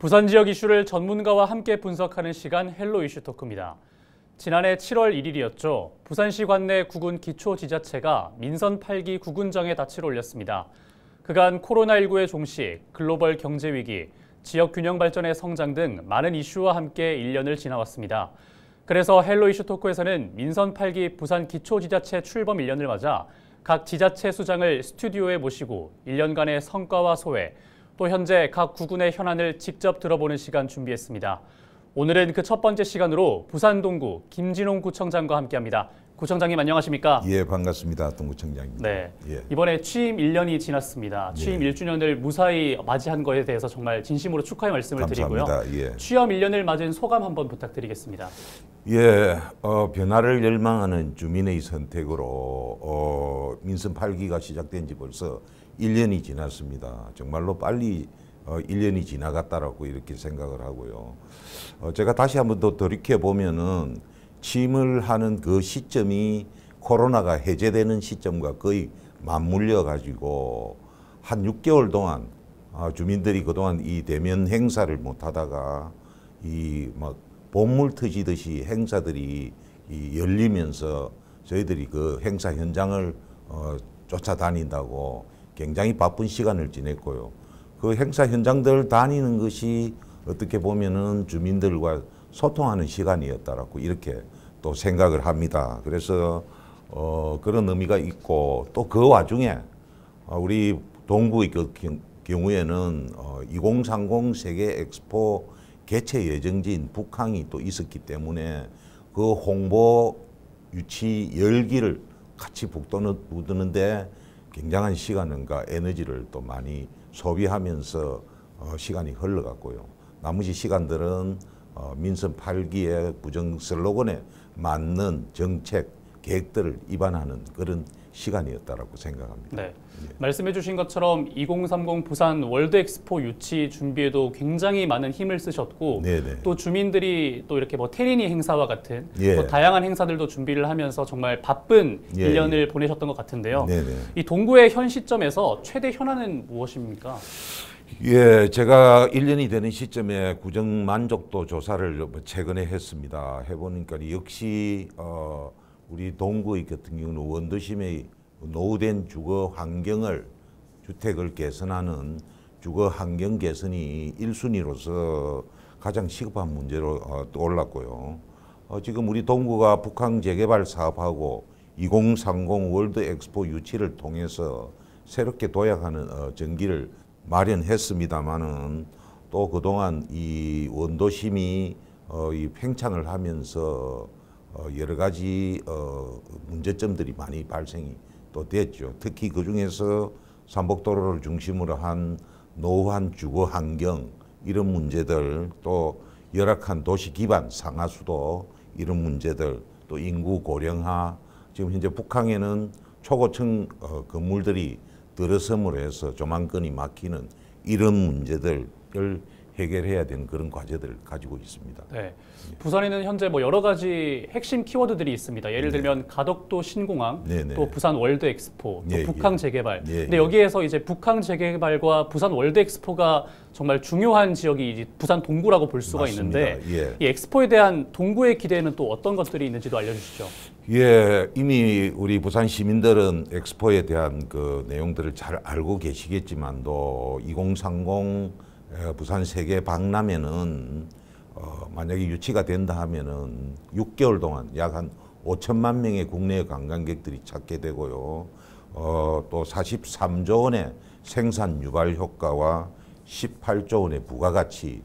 부산 지역 이슈를 전문가와 함께 분석하는 시간 헬로 이슈 토크입니다. 지난해 7월 1일이었죠. 부산시 관내 구군 기초지자체가 민선 8기 구군정에 닻을 올렸습니다. 그간 코로나19의 종식, 글로벌 경제 위기, 지역 균형 발전의 성장 등 많은 이슈와 함께 1년을 지나왔습니다. 그래서 헬로 이슈 토크에서는 민선 8기 부산 기초지자체 출범 1년을 맞아 각 지자체 수장을 스튜디오에 모시고 1년간의 성과와 소회, 또 현재 각 구군의 현안을 직접 들어보는 시간 준비했습니다. 오늘은 그 첫 번째 시간으로 부산 동구 김진홍 구청장과 함께합니다. 구청장님 안녕하십니까? 예, 반갑습니다. 동구청장입니다. 네, 예. 이번에 취임 1년이 지났습니다. 취임 1주년을 무사히 맞이한 거에 대해서 정말 진심으로 축하의 말씀을 감사합니다. 드리고요. 예. 취임 1년을 맞은 소감 한번 부탁드리겠습니다. 예, 변화를 열망하는 주민의 선택으로 민선 8기가 시작된 지 벌써 1년이 지났습니다. 정말로 빨리 1년이 지나갔다라고 이렇게 생각을 하고요. 제가 다시 한번 더 돌이켜보면은 취임을 하는 그 시점이 코로나가 해제되는 시점과 거의 맞물려 가지고 한 6개월 동안 주민들이 그동안 이 대면 행사를 못 하다가 이 막 봇물 터지듯이 행사들이 열리면서 저희들이 그 행사 현장을 쫓아다닌다고 굉장히 바쁜 시간을 지냈고요. 그 행사 현장들 다니는 것이 어떻게 보면은 주민들과 소통하는 시간이었다라고 이렇게 또 생각을 합니다. 그래서 그런 의미가 있고 또 그 와중에 우리 동구의 그 경우에는 2030 세계 엑스포 개최 예정지인 북항이 또 있었기 때문에 그 홍보 유치 열기를 같이 북돋우는데 굉장한 시간과 에너지를 또 많이 소비하면서 시간이 흘러갔고요. 나머지 시간들은 민선 8기의 부정 슬로건에 맞는 정책, 계획들을 입안하는 그런 시간이었다라고 생각합니다. 네, 말씀해 주신 것처럼 2030 부산 월드 엑스포 유치 준비에도 굉장히 많은 힘을 쓰셨고 네네. 또 주민들이 또 이렇게 뭐 테리니 행사와 같은 예. 또 다양한 행사들도 준비를 하면서 정말 바쁜 예, 1년을 예. 보내셨던 것 같은데요. 네네. 이 동구의 현 시점에서 최대 현안은 무엇입니까? 예, 제가 1년이 되는 시점에 구정 만족도 조사를 최근에 했습니다. 해보니까 역시 우리 동구의 같은 경우는 원도심의 노후된 주거 환경을 주택을 개선하는 주거 환경 개선이 1순위로서 가장 시급한 문제로 떠올랐고요. 지금 우리 동구가 북한 재개발 사업하고 2030 월드 엑스포 유치를 통해서 새롭게 도약하는 전기를 마련했습니다마는 또 그동안 이 원도심이 이 팽창을 하면서 여러 가지 문제점들이 많이 발생이 또 됐죠. 특히 그 중에서 삼복도로를 중심으로 한 노후한 주거 환경 이런 문제들, 또 열악한 도시 기반 상하수도 이런 문제들, 또 인구 고령화, 지금 현재 북한에는 초고층 건물들이 들어섬으로 해서 조망권이 막히는 이런 문제들을 해결해야 되는 그런 과제들을 가지고 있습니다. 네, 부산에는 현재 뭐 여러 가지 핵심 키워드들이 있습니다. 예를 들면 가덕도 신공항, 네네. 또 부산 월드 엑스포, 또 예, 북항 예. 재개발. 예, 근데 예. 여기에서 이제 북항 재개발과 부산 월드 엑스포가 정말 중요한 지역이 이제 부산 동구라고 볼 수가 맞습니다. 있는데 예. 이 엑스포에 대한 동구의 기대는 또 어떤 것들이 있는지도 알려주시죠. 예, 이미 우리 부산 시민들은 엑스포에 대한 그 내용들을 잘 알고 계시겠지만도 2030 부산 세계 박람회는 만약에 유치가 된다 하면은 6개월 동안 약 한 5천만 명의 국내 관광객들이 찾게 되고요. 또 43조 원의 생산 유발 효과와 18조 원의 부가가치,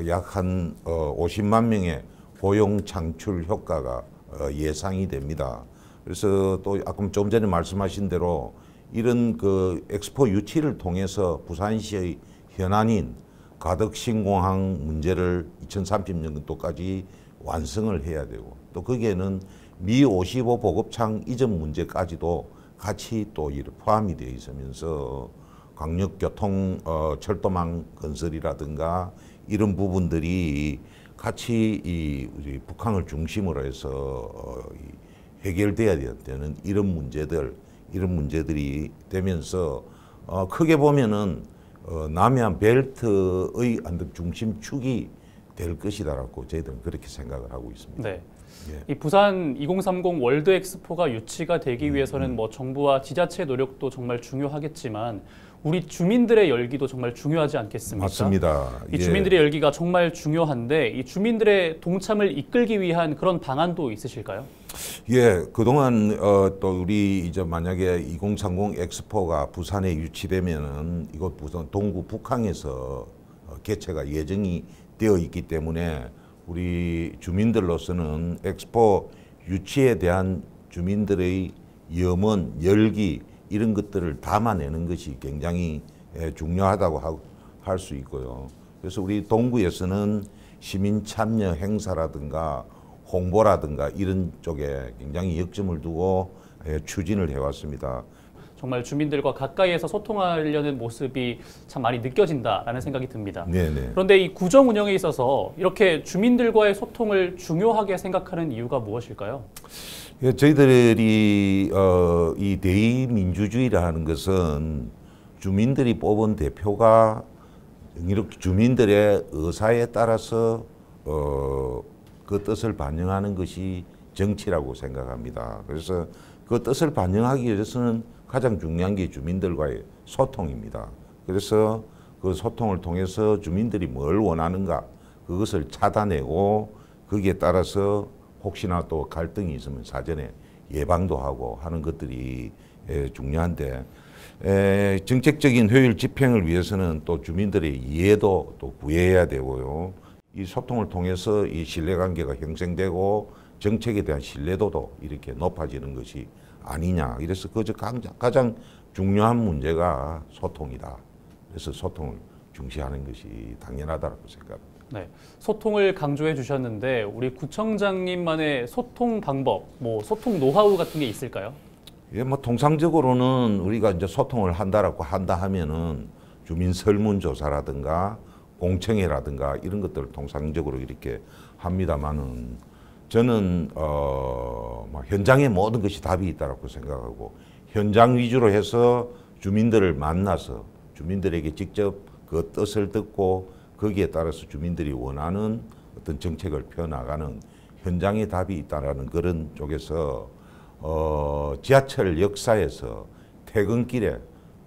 약 한 50만 명의 고용 창출 효과가 예상이 됩니다. 그래서 또 아까 좀 전에 말씀하신 대로 이런 그 엑스포 유치를 통해서 부산시의 현안인 가덕신공항 문제를 2030년도까지 완성을 해야 되고 또 거기에는 미55 보급창 이전 문제까지도 같이 또 포함이 되어 있으면서 광역교통 철도망 건설이라든가 이런 부분들이 같이 우리 북한을 중심으로 해서 해결돼야 되는 이런 문제들이 되면서 크게 보면은 남해안 벨트의 어떤 중심축이 될 것이다라고 저희들은 그렇게 생각을 하고 있습니다. 네. 예. 이 부산 2030 월드 엑스포가 유치가 되기 위해서는 뭐 정부와 지자체 노력도 정말 중요하겠지만 우리 주민들의 열기도 정말 중요하지 않겠습니까? 맞습니다. 이 주민들의 열기가 정말 중요한데 이 주민들의 동참을 이끌기 위한 그런 방안도 있으실까요? 예, 그동안 또 우리 이제 만약에 2030 엑스포가 부산에 유치되면은 이곳 부산 동구 북항에서 개최가 예정이 되어 있기 때문에 우리 주민들로서는 엑스포 유치에 대한 주민들의 염원, 열기 이런 것들을 담아내는 것이 굉장히 중요하다고 할 수 있고요. 그래서 우리 동구에서는 시민 참여 행사라든가 홍보라든가 이런 쪽에 굉장히 역점을 두고 추진을 해왔습니다. 정말 주민들과 가까이에서 소통하려는 모습이 참 많이 느껴진다라는 생각이 듭니다. 네네. 그런데 이 구정 운영에 있어서 이렇게 주민들과의 소통을 중요하게 생각하는 이유가 무엇일까요? 예, 저희들이 이 대의민주주의라는 것은 주민들이 뽑은 대표가 이렇게 주민들의 의사에 따라서 그 뜻을 반영하는 것이 정치라고 생각합니다. 그래서 그 뜻을 반영하기 위해서는 가장 중요한 게 주민들과의 소통입니다. 그래서 그 소통을 통해서 주민들이 뭘 원하는가 그것을 찾아내고 거기에 따라서 혹시나 또 갈등이 있으면 사전에 예방도 하고 하는 것들이 중요한데 정책적인 효율 집행을 위해서는 또 주민들의 이해도 또 구해야 되고요. 이 소통을 통해서 이 신뢰관계가 형성되고 정책에 대한 신뢰도도 이렇게 높아지는 것이 아니냐. 이래서 그 가장 중요한 문제가 소통이다. 그래서 소통을 중시하는 것이 당연하다고 생각합니다. 네, 소통을 강조해 주셨는데 우리 구청장님만의 소통 방법, 뭐 소통 노하우 같은 게 있을까요? 예, 뭐 통상적으로는 우리가 이제 소통을 한다 하면은 주민 설문조사라든가 공청회라든가 이런 것들을 통상적으로 이렇게 합니다만은 저는 현장의 모든 것이 답이 있다고 생각하고 현장 위주로 해서 주민들을 만나서 주민들에게 직접 그 뜻을 듣고 거기에 따라서 주민들이 원하는 어떤 정책을 펴나가는 현장의 답이 있다라는 그런 쪽에서 지하철 역사에서 퇴근길에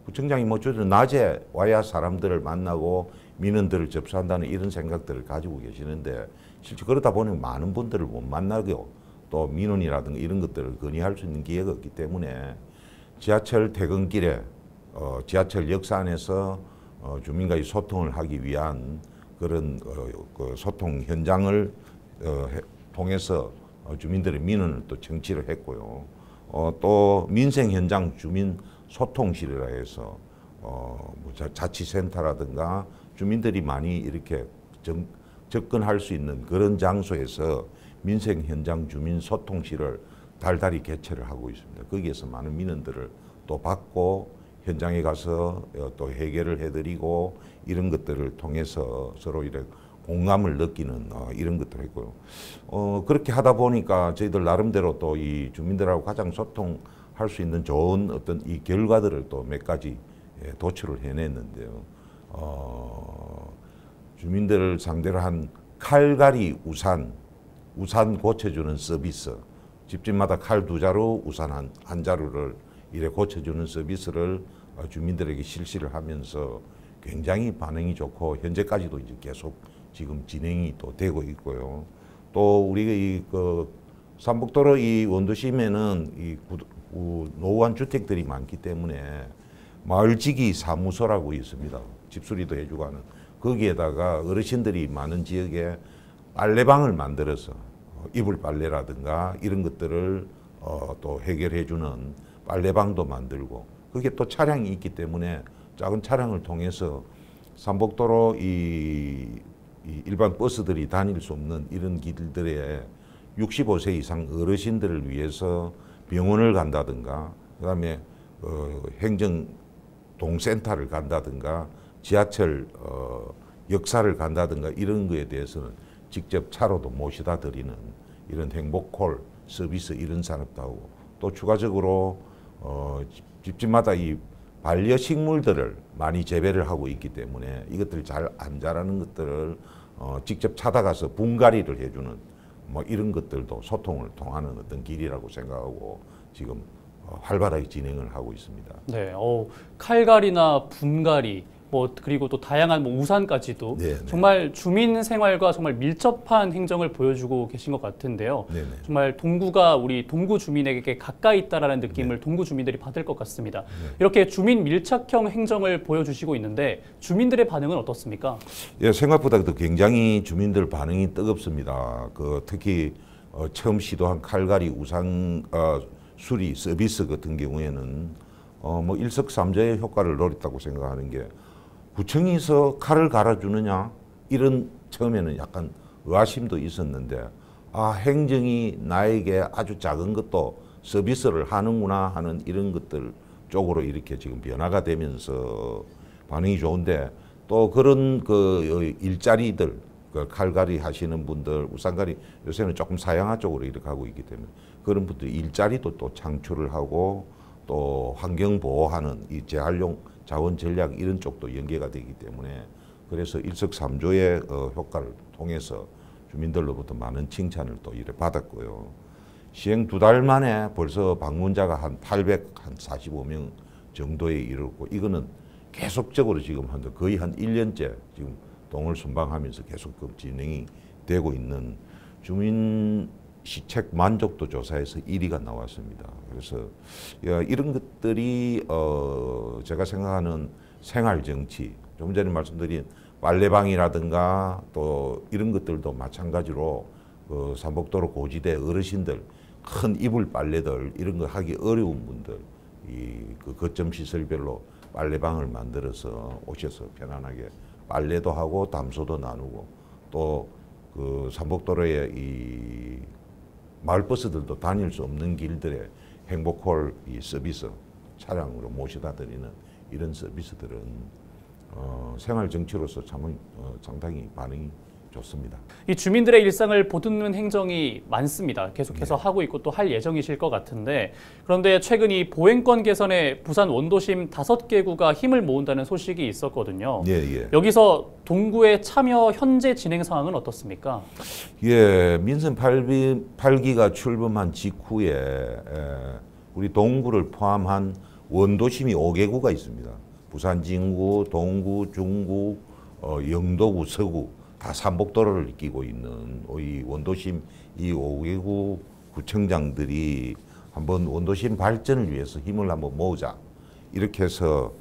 구청장이 뭐 저도 낮에 와야 사람들을 만나고 민원들을 접수한다는 이런 생각들을 가지고 계시는데 실제 그러다 보니 많은 분들을 못 만나고 또 민원이라든가 이런 것들을 건의할 수 있는 기회가 없기 때문에 지하철 퇴근길에 지하철 역사 안에서 주민과의 소통을 하기 위한 그런 그 소통 현장을 통해서 주민들의 민원을 또 청취를 했고요. 또 민생 현장 주민 소통실이라 해서 뭐 자치센터라든가 주민들이 많이 이렇게 접근할 수 있는 그런 장소에서 민생 현장 주민 소통실을 달달이 개최를 하고 있습니다. 거기에서 많은 민원들을 또 받고 현장에 가서 또 해결을 해드리고 이런 것들을 통해서 서로 이렇게 공감을 느끼는 이런 것들을 했고요. 그렇게 하다 보니까 저희들 나름대로 또 이 주민들하고 가장 소통할 수 있는 좋은 어떤 이 결과들을 또 몇 가지 도출을 해냈는데요. 주민들을 상대로 한 칼갈이 우산 고쳐주는 서비스, 집집마다 칼 2자루, 우산 한 자루를 이래 고쳐주는 서비스를 주민들에게 실시를 하면서 굉장히 반응이 좋고 현재까지도 이제 계속 지금 진행이 또 되고 있고요. 또 우리 그 삼북도로 이 원도심에는 이 노후한 주택들이 많기 때문에 마을지기 사무소라고 있습니다. 집수리도 해주고 하는 거기에다가 어르신들이 많은 지역에 빨래방을 만들어서 이불 빨래라든가 이런 것들을 또 해결해주는 빨래방도 만들고 그게 또 차량이 있기 때문에 작은 차량을 통해서 삼북도로 이 일반 버스들이 다닐 수 없는 이런 길들에 65세 이상 어르신들을 위해서 병원을 간다든가 그다음에 행정동센터를 간다든가 지하철 역사를 간다든가 이런 거에 대해서는 직접 차로도 모셔다 드리는 이런 행복콜 서비스 이런 산업도 하고 또 추가적으로 집집마다 이 반려식물들을 많이 재배를 하고 있기 때문에 이것들 잘 안 자라는 것들을 직접 찾아가서 분갈이를 해주는 뭐 이런 것들도 소통을 통하는 어떤 길이라고 생각하고 지금 활발하게 진행을 하고 있습니다. 네, 칼갈이나 분갈이, 뭐 그리고 또 다양한 뭐 우산까지도 네, 네. 정말 주민 생활과 정말 밀접한 행정을 보여주고 계신 것 같은데요. 네, 네. 정말 동구가 우리 동구 주민에게 가까이 있다라는 느낌을 동구 주민들이 받을 것 같습니다. 네. 이렇게 주민 밀착형 행정을 보여주시고 있는데 주민들의 반응은 어떻습니까? 예, 생각보다도 굉장히 주민들 반응이 뜨겁습니다. 특히 처음 시도한 칼갈이 우산 수리 서비스 같은 경우에는 뭐 일석삼조의 효과를 노렸다고 생각하는 게 구청에서 칼을 갈아주느냐 이런 처음에는 약간 의아심도 있었는데 행정이 나에게 아주 작은 것도 서비스를 하는구나 하는 이런 것들 쪽으로 이렇게 지금 변화가 되면서 반응이 좋은데 또 그런 일자리들 칼갈이 하시는 분들 우산갈이 요새는 조금 사양화 쪽으로 이렇게 하고 있기 때문에 그런 분들이 일자리도 또 창출을 하고 또 환경 보호하는 이 재활용 자원 전략 이런 쪽도 연계가 되기 때문에 그래서 일석삼조의 효과를 통해서 주민들로부터 많은 칭찬을 또 이래 받았고요. 시행 2달 만에 벌써 방문자가 한 845명 정도에 이르고 이거는 계속적으로 지금 거의 한 1년째 지금 동을 순방하면서 계속 진행이 되고 있는 주민 시책 만족도 조사에서 1위가 나왔습니다. 그래서 이런 것들이 제가 생각하는 생활 정치, 좀 전에 말씀드린 빨래방이라든가 또 이런 것들도 마찬가지로 삼복도로 고지대 어르신들 큰 이불 빨래들 이런 거 하기 어려운 분들 그 거점 시설별로 빨래방을 만들어서 오셔서 편안하게 빨래도 하고 담소도 나누고 또 그 삼복도로에 이 마을버스들도 다닐 수 없는 길들에 행복홀 이 서비스 차량으로 모셔다 드리는 이런 서비스들은 생활 정치로서 상당히 반응이 좋습니다. 이 주민들의 일상을 보듬는 행정이 많습니다. 계속해서 하고 있고 또 할 예정이실 것 같은데 그런데 최근 이 보행권 개선에 부산 원도심 5개구가 힘을 모은다는 소식이 있었거든요. 예. 여기서 동구의 참여 현재 진행 상황은 어떻습니까? 예, 민선 8기가 출범한 직후에 우리 동구를 포함한 원도심이 5개구가 있습니다. 부산 진구, 동구, 중구, 영도구, 서구 다 삼복도로를 이끌고 있는 이 원도심 이 5개구 구청장들이 한번 원도심 발전을 위해서 힘을 한번 모으자 이렇게 해서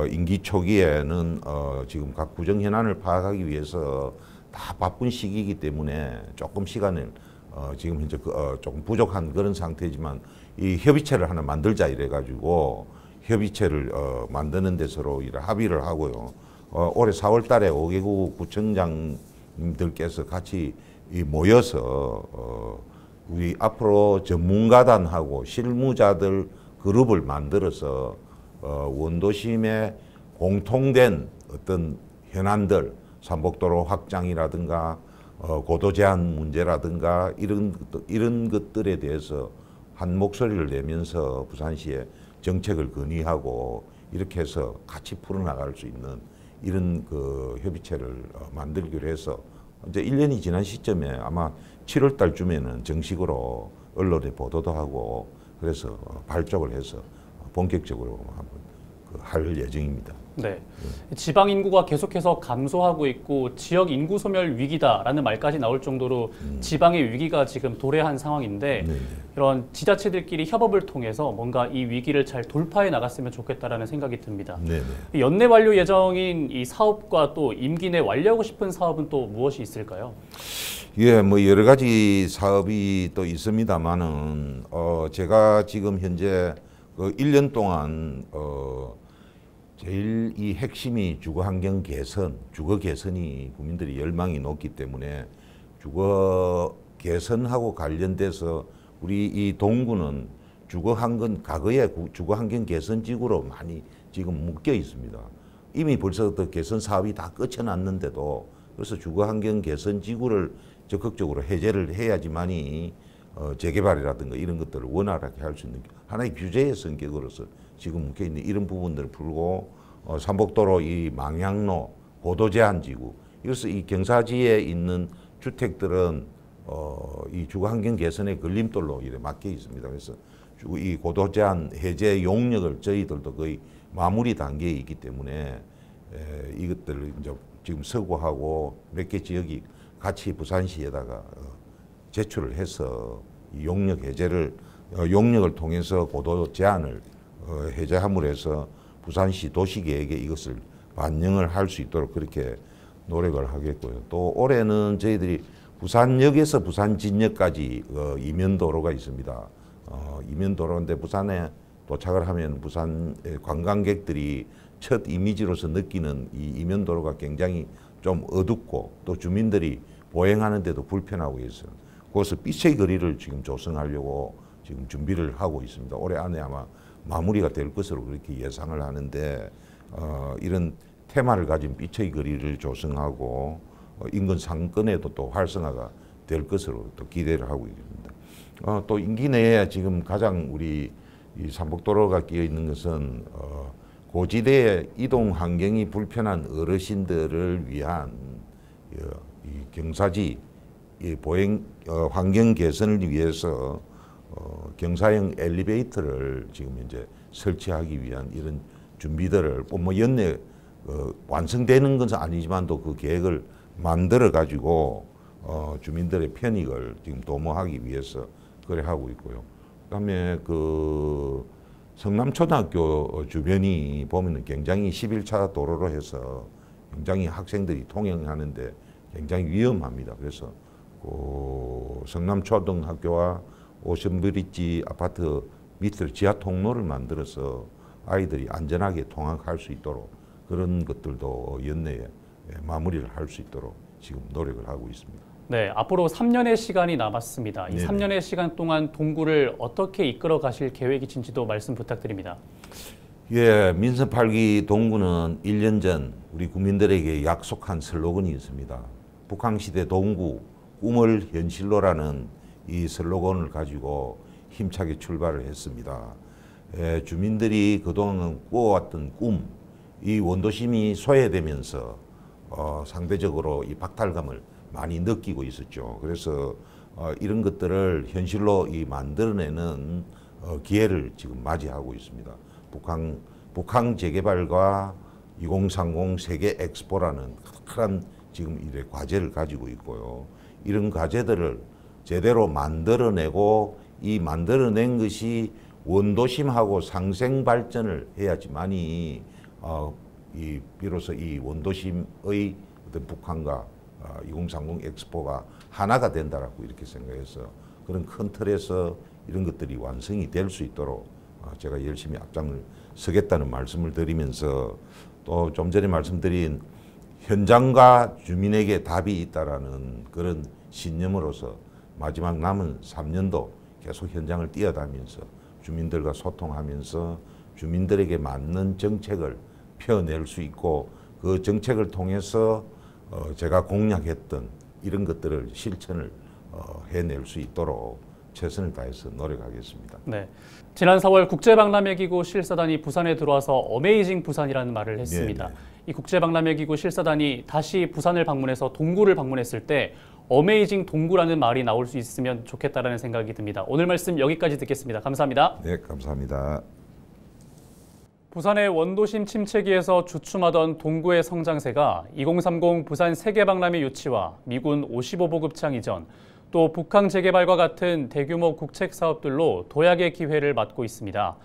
임기 초기에는 지금 각 구정 현안을 파악하기 위해서 다 바쁜 시기이기 때문에 조금 시간을 지금 현재 조금 부족한 그런 상태지만 이 협의체를 하나 만들자 이래 가지고 협의체를 만드는 데 서로 합의를 하고요. 올해 4월 달에 5개구 구청장님들께서 같이 모여서 우리 앞으로 전문가단하고 실무자들 그룹을 만들어서 원도심의 공통된 어떤 현안들, 삼복도로 확장이라든가 고도 제한 문제라든가 이런 것들에 대해서 한 목소리를 내면서 부산시에 정책을 건의하고 이렇게 해서 같이 풀어나갈 수 있는 이런 협의체를 만들기로 해서 이제 1년이 지난 시점에 아마 7월 달쯤에는 정식으로 언론에 보도도 하고 그래서 발족을 해서 본격적으로 한번 할 예정입니다. 네. 지방 인구가 계속해서 감소하고 있고 지역 인구 소멸 위기다라는 말까지 나올 정도로 지방의 위기가 지금 도래한 상황인데 이런 지자체들끼리 협업을 통해서 뭔가 이 위기를 잘 돌파해 나갔으면 좋겠다라는 생각이 듭니다. 연내 완료 예정인 이 사업과 또 임기 내 완료하고 싶은 사업은 또 무엇이 있을까요? 예, 뭐 여러 가지 사업이 또 있습니다만은 제가 지금 현재 1년 동안 제일 이 핵심이 주거 환경 개선, 주거 개선이 국민들이 열망이 높기 때문에 주거 개선하고 관련돼서 우리 이 동구는 과거에 주거 환경 개선 지구로 많이 지금 묶여 있습니다. 이미 벌써 개선 사업이 다 끝쳐났는데도 그래서 주거 환경 개선 지구를 적극적으로 해제를 해야지만이 재개발이라든가 이런 것들을 원활하게 할 수 있는 하나의 규제의 성격으로서 지금 묶여 있는 이런 부분들을 풀고 삼복도로 이 망향로 고도 제한 지구 이것을 이 경사지에 있는 주택들은 이 주거 환경 개선의 걸림돌로 이렇게 막혀 있습니다. 그래서 이 고도 제한 해제 용역을 저희들도 거의 마무리 단계에 있기 때문에 이것들을 이제 지금 서구하고 몇 개 지역이 같이 부산시에다가 제출을 해서 이 용역 해제를 용역을 통해서 고도 제한을 해제함으로 해서 부산시 도시계획에 이것을 반영을 할 수 있도록 그렇게 노력을 하겠고요. 또 올해는 저희들이 부산역에서 부산진역까지 이면도로가 있습니다. 이면도로인데 부산에 도착을 하면 부산 관광객들이 첫 이미지로서 느끼는 이 이면도로가 굉장히 좀 어둡고 또 주민들이 보행하는데도 불편하고 있어요. 그것을 빛의 거리를 지금 조성하려고 지금 준비를 하고 있습니다. 올해 안에 아마 마무리가 될 것으로 그렇게 예상을 하는데 이런 테마를 가진 빛의 거리를 조성하고 인근 상권에도 또 활성화가 될 것으로 또 기대를 하고 있습니다. 또 임기 내에 지금 가장 우리 이 삼복도로가 끼어 있는 것은 고지대의 이동 환경이 불편한 어르신들을 위한 이 경사지 이 보행 환경 개선을 위해서 경사형 엘리베이터를 지금 이제 설치하기 위한 이런 준비들을 뭐 연내 완성되는 것은 아니지만 또 그 계획을 만들어 가지고 주민들의 편익을 지금 도모하기 위해서 그래 하고 있고요. 그다음에 그 성남초등학교 주변이 보면은 굉장히 11차 도로로 해서 굉장히 학생들이 통행하는데 굉장히 위험합니다. 그래서 그 성남초등학교와 오션브리지 아파트 밑으로 지하 통로를 만들어서 아이들이 안전하게 통학할 수 있도록 그런 것들도 연내에 마무리를 할 수 있도록 지금 노력을 하고 있습니다. 네, 앞으로 3년의 시간이 남았습니다. 이 네네. 3년의 시간 동안 동구를 어떻게 이끌어 가실 계획이신지도 말씀 부탁드립니다. 예, 민선 8기 동구는 1년 전 우리 국민들에게 약속한 슬로건이 있습니다. 북한시대 동구 꿈을 현실로라는 이 슬로건을 가지고 힘차게 출발을 했습니다. 주민들이 그동안 꾸어왔던 꿈, 이 원도심이 소외되면서 상대적으로 이 박탈감을 많이 느끼고 있었죠. 그래서 이런 것들을 현실로 만들어내는 기회를 지금 맞이하고 있습니다. 북한 재개발과 2030 세계 엑스포라는 큰 지금 이래 과제를 가지고 있고요. 이런 과제들을 제대로 만들어내고 이 만들어낸 것이 원도심하고 상생 발전을 해야지만이 비로소 이 원도심의 어떤 북한과 2030 엑스포가 하나가 된다라고 이렇게 생각해서 그런 큰 틀에서 이런 것들이 완성이 될 수 있도록 제가 열심히 앞장을 서겠다는 말씀을 드리면서 또 좀 전에 말씀드린 현장과 주민에게 답이 있다라는 그런 신념으로서 마지막 남은 3년도 계속 현장을 뛰어다니면서 주민들과 소통하면서 주민들에게 맞는 정책을 펴낼 수 있고 그 정책을 통해서 제가 공약했던 이런 것들을 실천을 해낼 수 있도록 최선을 다해서 노력하겠습니다. 네, 지난 4월 국제박람회기구 실사단이 부산에 들어와서 어메이징 부산이라는 말을 했습니다. 네네. 이 국제박람회기구 실사단이 다시 부산을 방문해서 동구를 방문했을 때 어메이징 동구라는 말이 나올 수 있으면 좋겠다라는 생각이 듭니다. 오늘 말씀 여기까지 듣겠습니다. 감사합니다. 네, 감사합니다. 부산의 원도심 침체기에서 주춤하던 동구의 성장세가 2030 부산 세계박람회 유치와 미군 55보급창 이전, 또 북한 재개발과 같은 대규모 국책 사업들로 도약의 기회를 맞고 있습니다.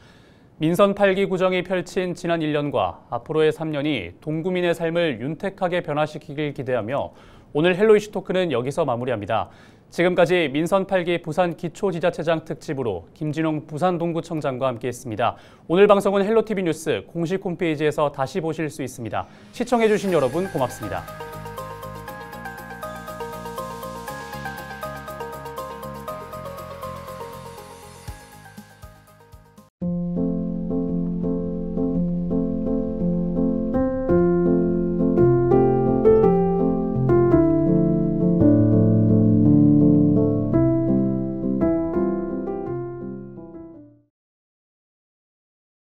민선 8기 구정이 펼친 지난 1년과 앞으로의 3년이 동구민의 삶을 윤택하게 변화시키길 기대하며 오늘 헬로 이슈 토크는 여기서 마무리합니다. 지금까지 민선 8기 부산 기초지자체장 특집으로 김진홍 부산 동구청장과 함께했습니다. 오늘 방송은 헬로티비 뉴스 공식 홈페이지에서 다시 보실 수 있습니다. 시청해주신 여러분 고맙습니다.